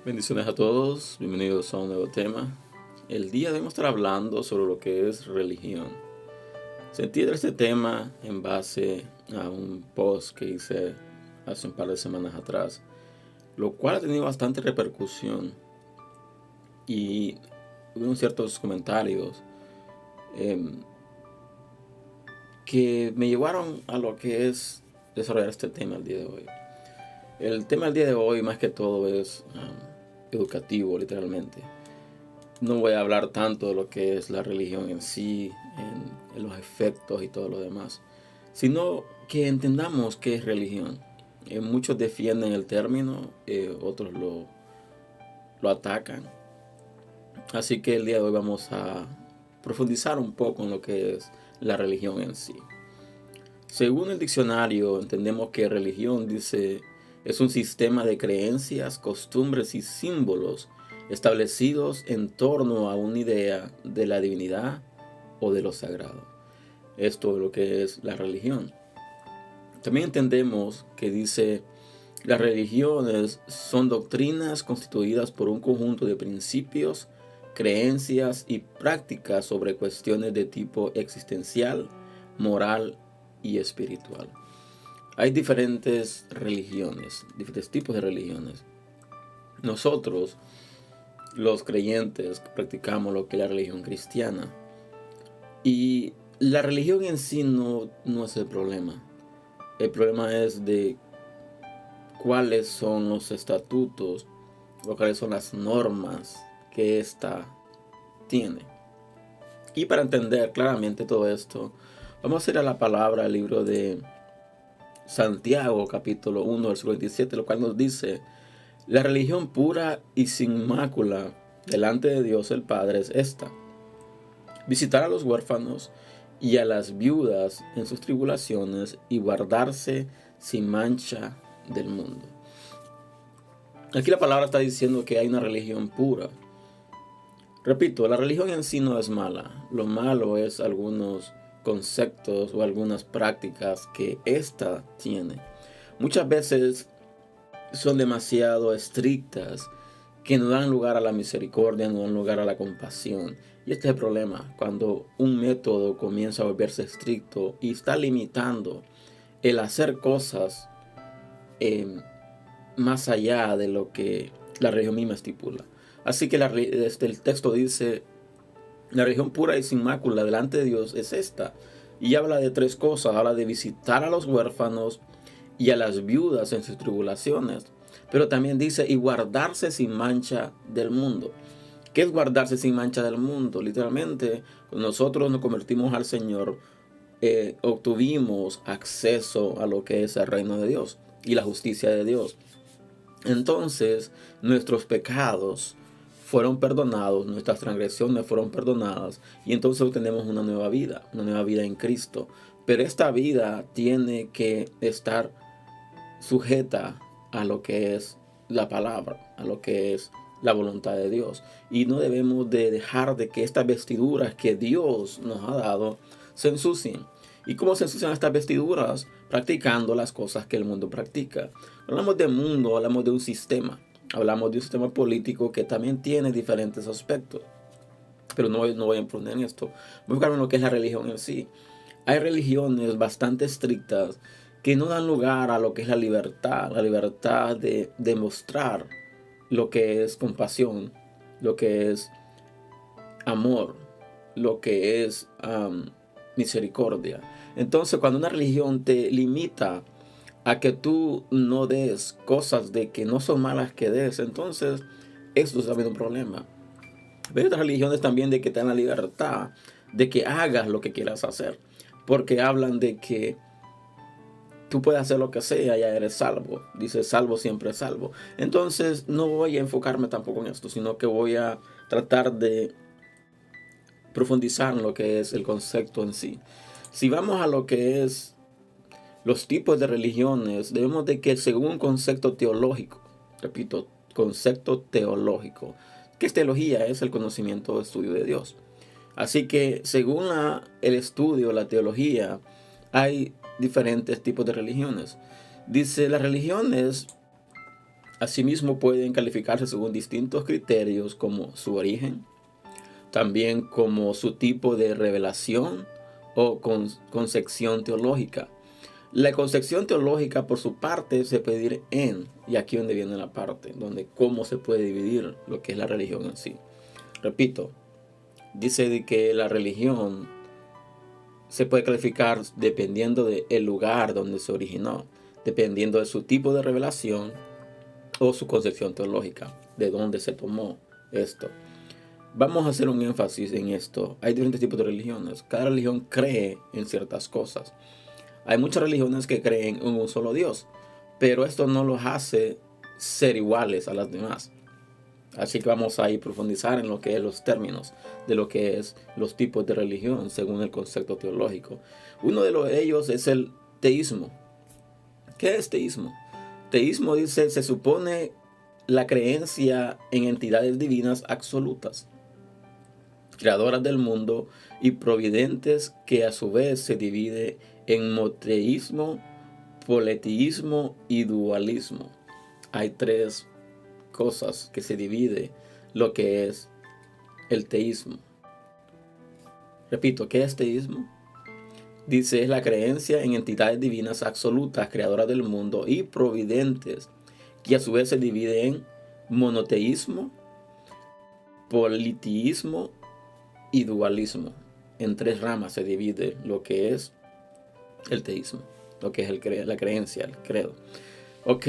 Bendiciones a todos, bienvenidos a un nuevo tema. El día de hoy vamos a estar hablando sobre lo que es religión. Se entiende este tema en base a un post que hice hace un par de semanas atrás, lo cual ha tenido bastante repercusión y hubo ciertos comentarios em, que me llevaron a lo que es desarrollar este tema el día de hoy. El tema del día de hoy más que todo es educativo, literalmente. No voy a hablar tanto de lo que es la religión en sí, en los efectos y todo lo demás, sino que entendamos qué es religión. Muchos defienden el término, otros lo atacan. Así que el día de hoy vamos a profundizar un poco en lo que es la religión en sí. Según el diccionario, entendemos que religión, dice, es un sistema de creencias, costumbres y símbolos establecidos en torno a una idea de la divinidad o de lo sagrado. Esto es lo que es la religión. También entendemos que dice, las religiones son doctrinas constituidas por un conjunto de principios, creencias y prácticas sobre cuestiones de tipo existencial, moral y espiritual. Hay diferentes religiones, diferentes tipos de religiones. Nosotros, los creyentes, practicamos lo que es la religión cristiana. Y la religión en sí no es el problema. El problema es de cuáles son los estatutos o cuáles son las normas que ésta tiene. Y para entender claramente todo esto, vamos a ir a la palabra, al libro de Santiago, capítulo 1, versículo 27, lo cual nos dice, la religión pura y sin mácula delante de Dios el Padre es esta: visitar a los huérfanos y a las viudas en sus tribulaciones y guardarse sin mancha del mundo. Aquí la palabra está diciendo que hay una religión pura. Repito, la religión en sí no es mala. Lo malo es algunos conceptos o algunas prácticas que ésta tiene. Muchas veces son demasiado estrictas, que no dan lugar a la misericordia, no dan lugar a la compasión. Y este es el problema, cuando un método comienza a volverse estricto y está limitando el hacer cosas más allá de lo que la religión misma estipula. Así que el texto dice, la religión pura y sin mácula delante de Dios es esta. Y habla de tres cosas, habla de visitar a los huérfanos y a las viudas en sus tribulaciones. Pero también dice, y guardarse sin mancha del mundo. ¿Qué es guardarse sin mancha del mundo? Literalmente, cuando nosotros nos convertimos al Señor, obtuvimos acceso a lo que es el reino de Dios y la justicia de Dios. Entonces, nuestros pecados fueron perdonados, nuestras transgresiones fueron perdonadas y entonces obtenemos una nueva vida en Cristo. Pero esta vida tiene que estar sujeta a lo que es la palabra, a lo que es la voluntad de Dios. Y no debemos de dejar de que estas vestiduras que Dios nos ha dado se ensucien. ¿Y cómo se ensucian estas vestiduras? Practicando las cosas que el mundo practica. Hablamos de mundo, hablamos de un sistema. Hablamos de un sistema político que también tiene diferentes aspectos. Pero no voy a poner en esto. Voy a buscar en lo que es la religión en sí. Hay religiones bastante estrictas que no dan lugar a lo que es la libertad de demostrar lo que es compasión, lo que es amor, lo que es misericordia. Entonces, cuando una religión te limita a que tú no des cosas de que no son malas que des, entonces eso es también un problema. Hay otras religiones también de que te dan la libertad de que hagas lo que quieras hacer, porque hablan de que tú puedes hacer lo que sea, ya eres salvo. Dice, salvo siempre es salvo. Entonces, no voy a enfocarme tampoco en esto, sino que voy a tratar de profundizar en lo que es el concepto en sí. Si vamos a lo que es los tipos de religiones, debemos de que según un concepto teológico, repito, concepto teológico, ¿qué es teología? Es el conocimiento o estudio de Dios. Así que según el estudio, la teología, hay diferentes tipos de religiones. Dice, las religiones Asimismo, pueden calificarse según distintos criterios como su origen, también como su tipo de revelación o concepción teológica. La concepción teológica, por su parte, se puede dividir en, y aquí donde viene la parte, donde cómo se puede dividir lo que es la religión en sí. Repito, dice de que la religión se puede clasificar dependiendo del lugar donde se originó, dependiendo de su tipo de revelación o su concepción teológica, de dónde se tomó esto. Vamos a hacer un énfasis en esto. Hay diferentes tipos de religiones. Cada religión cree en ciertas cosas. Hay muchas religiones que creen en un solo Dios, pero esto no los hace ser iguales a las demás. Así que vamos a ir profundizar en lo que es los términos de lo que es los tipos de religión según el concepto teológico. Uno de ellos es el teísmo. ¿Qué es teísmo? Teísmo dice, se supone la creencia en entidades divinas absolutas, creadoras del mundo y providentes, que a su vez se divide en monoteísmo, politeísmo y dualismo. Hay tres cosas que se divide lo que es el teísmo. Repito, ¿qué es teísmo? Dice, es la creencia en entidades divinas absolutas, creadoras del mundo y providentes, que a su vez se divide en monoteísmo, politeísmo y dualismo. En tres ramas se divide lo que es el teísmo, lo que es la creencia, el credo. Ok,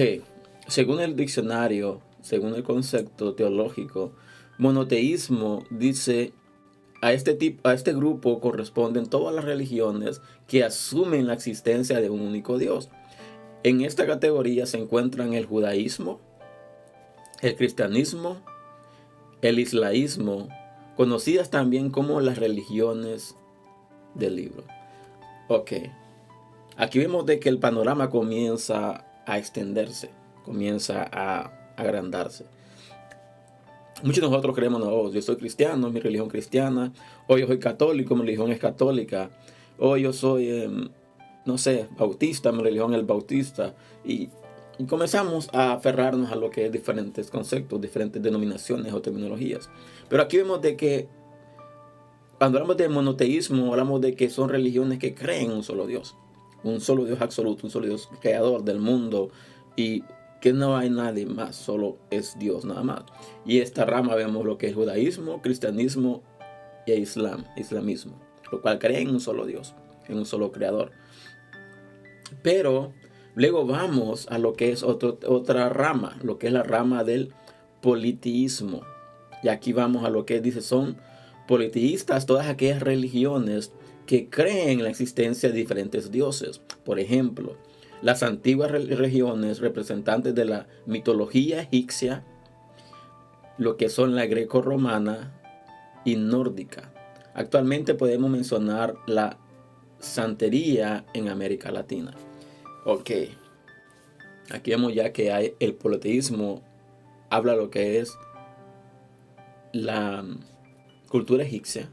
según el diccionario, según el concepto teológico, monoteísmo dice, a este grupo corresponden todas las religiones que asumen la existencia de un único Dios. En esta categoría se encuentran el judaísmo, el cristianismo, el islamismo, conocidas también como las religiones del libro. Ok, aquí vemos de que el panorama comienza a extenderse, comienza a agrandarse. Muchos de nosotros creemos, no, yo soy cristiano, es mi religión cristiana, o yo soy católico, mi religión es católica, o yo soy, no sé, bautista, mi religión es bautista, y comenzamos a aferrarnos a lo que es diferentes conceptos, diferentes denominaciones o terminologías. Pero aquí vemos de que cuando hablamos de monoteísmo, hablamos de que son religiones que creen en un solo Dios absoluto, un solo Dios creador del mundo, y que no hay nadie más, solo es Dios nada más. Y esta rama vemos lo que es judaísmo, cristianismo e islamismo, lo cual cree en un solo Dios, en un solo creador. Pero luego vamos a lo que es otra rama, lo que es la rama del politeísmo. Y aquí vamos a lo que dice, son politeístas todas aquellas religiones que creen en la existencia de diferentes dioses. Por ejemplo, las antiguas religiones representantes de la mitología egipcia, lo que son la greco-romana y nórdica. Actualmente podemos mencionar la santería en América Latina. Ok, aquí vemos ya que hay el politeísmo, habla lo que es la cultura egipcia,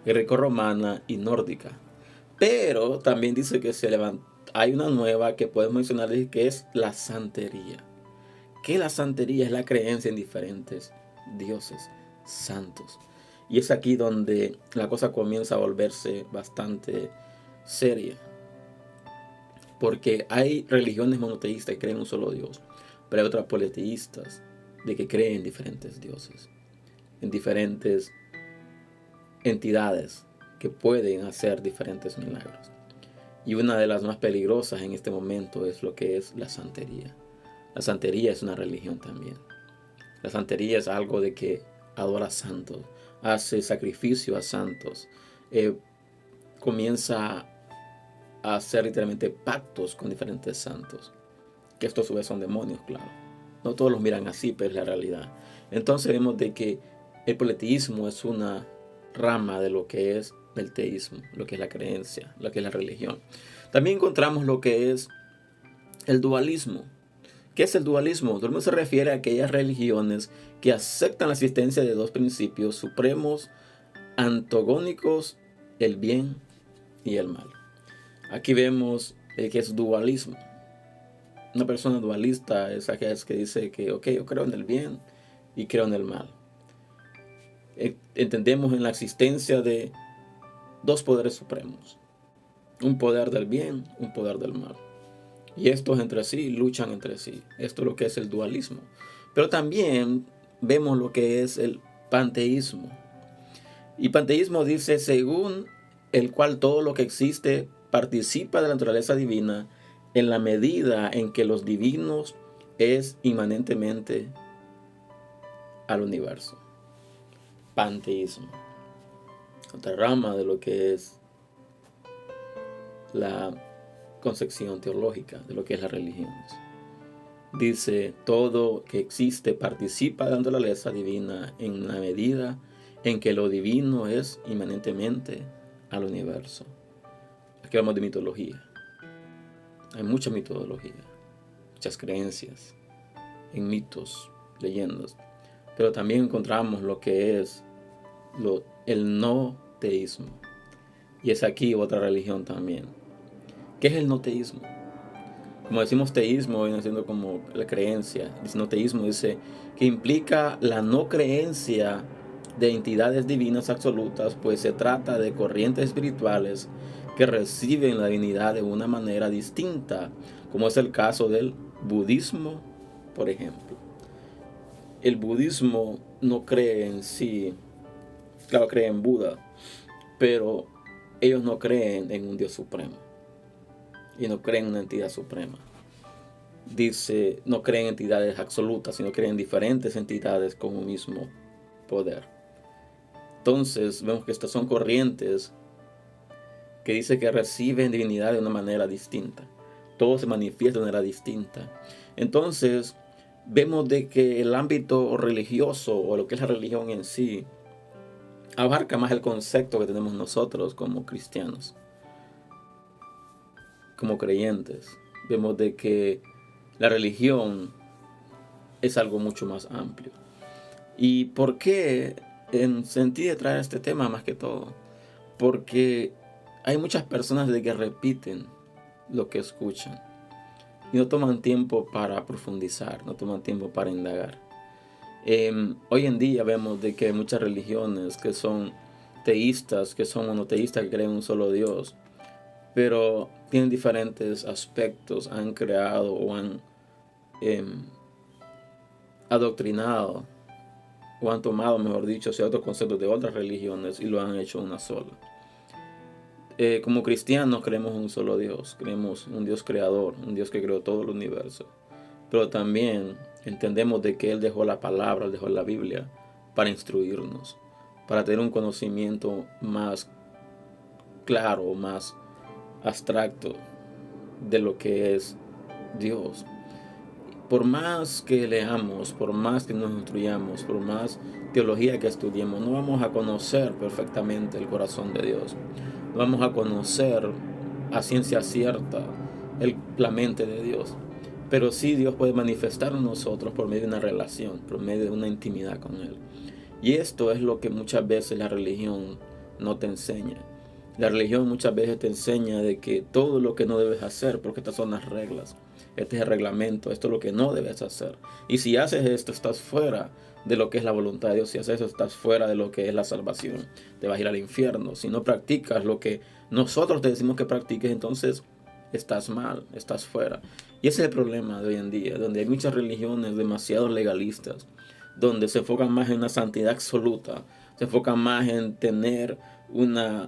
greco-romana y nórdica. Pero también dice que hay una nueva que podemos mencionar, que es la santería. Que la santería es la creencia en diferentes dioses santos. Y es aquí donde la cosa comienza a volverse bastante seria. Porque hay religiones monoteístas que creen en un solo Dios, pero hay otras politeístas de que creen en diferentes dioses, en diferentes entidades que pueden hacer diferentes milagros. Y una de las más peligrosas en este momento es lo que es la santería. La santería es una religión también. La santería es algo de que adora santos, hace sacrificio a santos, comienza a hacer literalmente pactos con diferentes santos, que estos a su vez son demonios, claro. No todos los miran así, pero es la realidad. Entonces vemos de que el politeísmo es una rama de lo que es el teísmo, lo que es la creencia, lo que es la religión. También encontramos lo que es el dualismo. ¿Qué es el dualismo? El dualismo se refiere a aquellas religiones que aceptan la existencia de dos principios supremos antagónicos, el bien y el mal. Aquí vemos que es dualismo. Una persona dualista es aquella que dice que, ok, yo creo en el bien y creo en el mal. Entendemos en la existencia de dos poderes supremos. Un poder del bien, un poder del mal. Y estos entre sí luchan entre sí. Esto es lo que es el dualismo. Pero también vemos lo que es el panteísmo. Y panteísmo dice, según el cual todo lo que existe participa de la naturaleza divina en la medida en que los divinos es inmanentemente al universo. Panteísmo. Otra rama de lo que es la concepción teológica de lo que es la religión. Dice, todo que existe participa de la naturaleza divina en la medida en que lo divino es inmanentemente al universo. Aquí hablamos de mitología. Hay mucha mitología, muchas creencias en mitos, leyendas. Pero también encontramos lo que es el no teísmo. Y es aquí otra religión también. ¿Qué es el no teísmo? Como decimos teísmo, viene siendo como la creencia. El no teísmo dice que implica la no creencia de entidades divinas absolutas, pues se trata de corrientes espirituales que reciben la divinidad de una manera distinta, como es el caso del budismo, por ejemplo. El budismo no cree en sí, claro, cree en Buda, pero ellos no creen en un Dios supremo y no creen en una entidad suprema. Dice, no creen en entidades absolutas, sino creen en diferentes entidades con un mismo poder. Entonces vemos que estas son corrientes que dice que reciben divinidad de una manera distinta. Todo se manifiesta de manera distinta. Entonces vemos de que el ámbito religioso, o lo que es la religión en sí, abarca más el concepto que tenemos nosotros como cristianos, como creyentes. Vemos de que la religión es algo mucho más amplio. ¿Y por qué sentí de traer este tema más que todo? Porque hay muchas personas de que repiten lo que escuchan y no toman tiempo para profundizar, no toman tiempo para indagar. Hoy en día vemos de que hay muchas religiones que son teístas, que son monoteístas, que creen en un solo Dios, pero tienen diferentes aspectos, han creado o han adoctrinado o han tomado, mejor dicho, ciertos conceptos de otras religiones y lo han hecho una sola. Como cristianos creemos en un solo Dios, creemos en un Dios creador, un Dios que creó todo el universo, pero también entendemos de que Él dejó la palabra, Él dejó la Biblia para instruirnos, para tener un conocimiento más claro, más abstracto de lo que es Dios. Por más que leamos, por más que nos instruyamos, por más teología que estudiemos, no vamos a conocer perfectamente el corazón de Dios. No vamos a conocer a ciencia cierta la mente de Dios. Pero sí Dios puede manifestar en nosotros por medio de una relación, por medio de una intimidad con Él. Y esto es lo que muchas veces la religión no te enseña. La religión muchas veces te enseña de que todo lo que no debes hacer, porque estas son las reglas, este es el reglamento, esto es lo que no debes hacer. Y si haces esto, estás fuera de lo que es la voluntad de Dios. Si haces eso, estás fuera de lo que es la salvación. Te vas a ir al infierno. Si no practicas lo que nosotros te decimos que practiques, entonces estás mal, estás fuera. Y ese es el problema de hoy en día, donde hay muchas religiones demasiado legalistas, donde se enfocan más en una santidad absoluta, se enfocan más en tener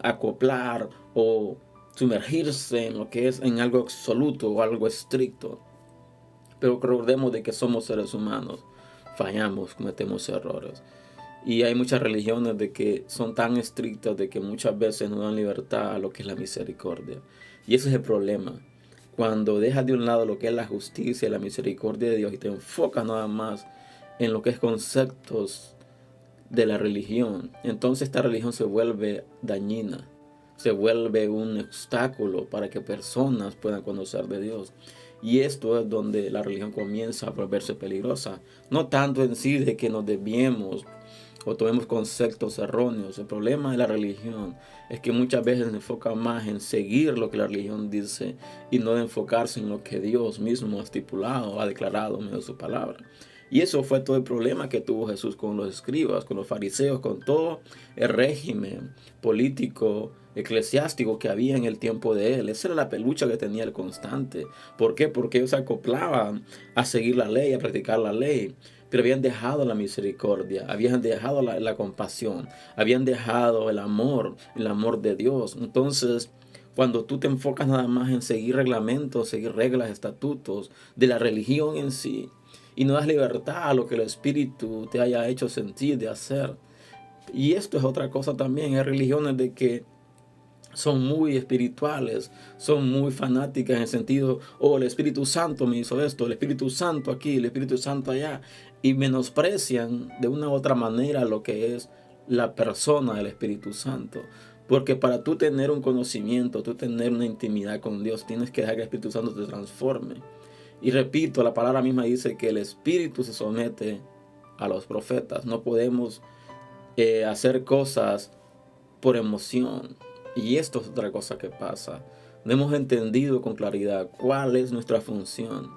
acoplar o sumergirse en lo que es en algo absoluto o algo estricto. Pero recordemos de que somos seres humanos, fallamos, cometemos errores. Y hay muchas religiones de que son tan estrictas de que muchas veces no dan libertad a lo que es la misericordia. Y ese es el problema. Cuando dejas de un lado lo que es la justicia y la misericordia de Dios y te enfocas nada más en lo que es conceptos de la religión, entonces esta religión se vuelve dañina, se vuelve un obstáculo para que personas puedan conocer de Dios. Y esto es donde la religión comienza a volverse peligrosa. No tanto en sí de que nos desviemos o tomemos conceptos erróneos. El problema de la religión es que muchas veces se enfoca más en seguir lo que la religión dice y no de enfocarse en lo que Dios mismo ha estipulado, ha declarado en medio de su palabra. Y eso fue todo el problema que tuvo Jesús con los escribas, con los fariseos, con todo el régimen político, eclesiástico que había en el tiempo de él. Esa era la pelucha que tenía el constante. ¿Por qué? Porque ellos se acoplaban a seguir la ley, a practicar la ley, pero habían dejado la misericordia, habían dejado la compasión, habían dejado el amor de Dios. Entonces, cuando tú te enfocas nada más en seguir reglamentos, seguir reglas, estatutos de la religión en sí, y no das libertad a lo que el Espíritu te haya hecho sentir de hacer. Y esto es otra cosa también. Hay religiones de que son muy espirituales, son muy fanáticas en el sentido, oh, el Espíritu Santo me hizo esto, el Espíritu Santo aquí, el Espíritu Santo allá, y menosprecian de una u otra manera lo que es la persona del Espíritu Santo. Porque para tú tener un conocimiento, tú tener una intimidad con Dios, tienes que dejar que el Espíritu Santo te transforme. Y repito, la palabra misma dice que el Espíritu se somete a los profetas. No podemos hacer cosas por emoción. Y esto es otra cosa que pasa. No hemos entendido con claridad cuál es nuestra función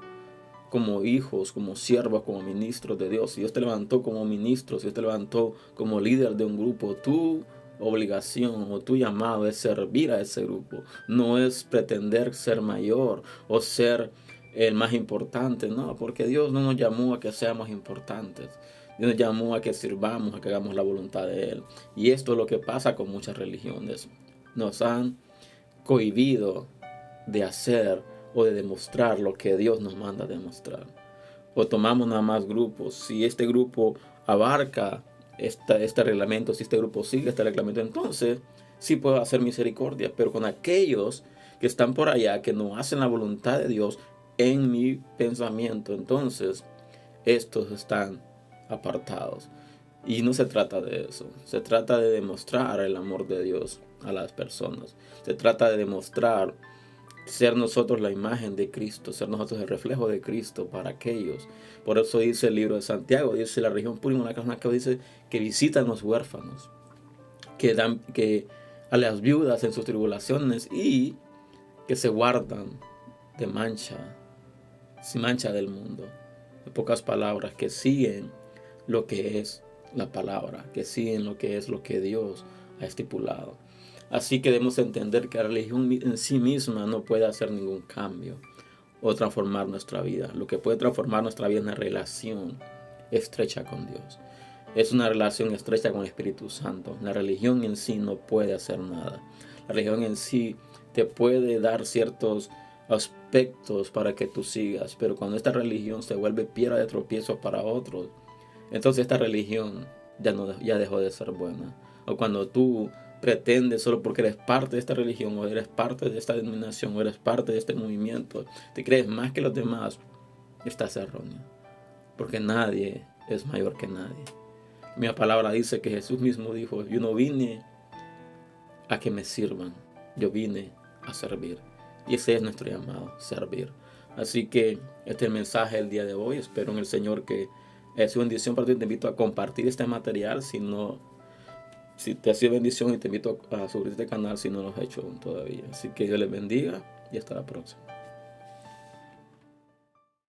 como hijos, como siervos, como ministros de Dios. Si Dios te levantó como ministro, si Dios te levantó como líder de un grupo, tu obligación o tu llamado es servir a ese grupo. No es pretender ser mayor o ser el más importante, no, porque Dios no nos llamó a que seamos importantes. Dios nos llamó a que sirvamos, a que hagamos la voluntad de Él. Y esto es lo que pasa con muchas religiones. Nos han cohibido de hacer o de demostrar lo que Dios nos manda demostrar. O tomamos nada más grupos. Si este grupo abarca este reglamento, si este grupo sigue este reglamento, entonces sí puedo hacer misericordia. Pero con aquellos que están por allá, que no hacen la voluntad de Dios en mi pensamiento, entonces estos están apartados. Y no se trata de eso. Se trata de demostrar el amor de Dios a las personas. Se trata de demostrar ser nosotros la imagen de Cristo, ser nosotros el reflejo de Cristo para aquellos. Por eso dice el libro de Santiago, dice la región pura, una casa que dice que visitan los huérfanos, que a las viudas en sus tribulaciones y que se guardan de mancha, sin mancha del mundo. En pocas palabras, que siguen lo que es la palabra, que siguen lo que es lo que Dios ha estipulado. Así que debemos entender que la religión en sí misma no puede hacer ningún cambio o transformar nuestra vida. Lo que puede transformar nuestra vida es una relación estrecha con Dios. Es una relación estrecha con el Espíritu Santo. La religión en sí no puede hacer nada. La religión en sí te puede dar ciertos aspectos para que tú sigas, pero cuando esta religión se vuelve piedra de tropiezo para otros, entonces esta religión ya dejó de ser buena. O cuando tú pretendes, solo porque eres parte de esta religión, o eres parte de esta denominación, o eres parte de este movimiento, te crees más que los demás, estás erróneo. Porque nadie es mayor que nadie. Mi palabra dice que Jesús mismo dijo, yo no vine a que me sirvan, yo vine a servir. Y ese es nuestro llamado, servir. Así que este es el mensaje del día de hoy. Espero en el Señor que es su bendición para ti. Te invito a compartir este material si te ha sido bendición, y te invito a suscribirte al canal si no lo has hecho aún todavía. Así que Dios les bendiga y hasta la próxima.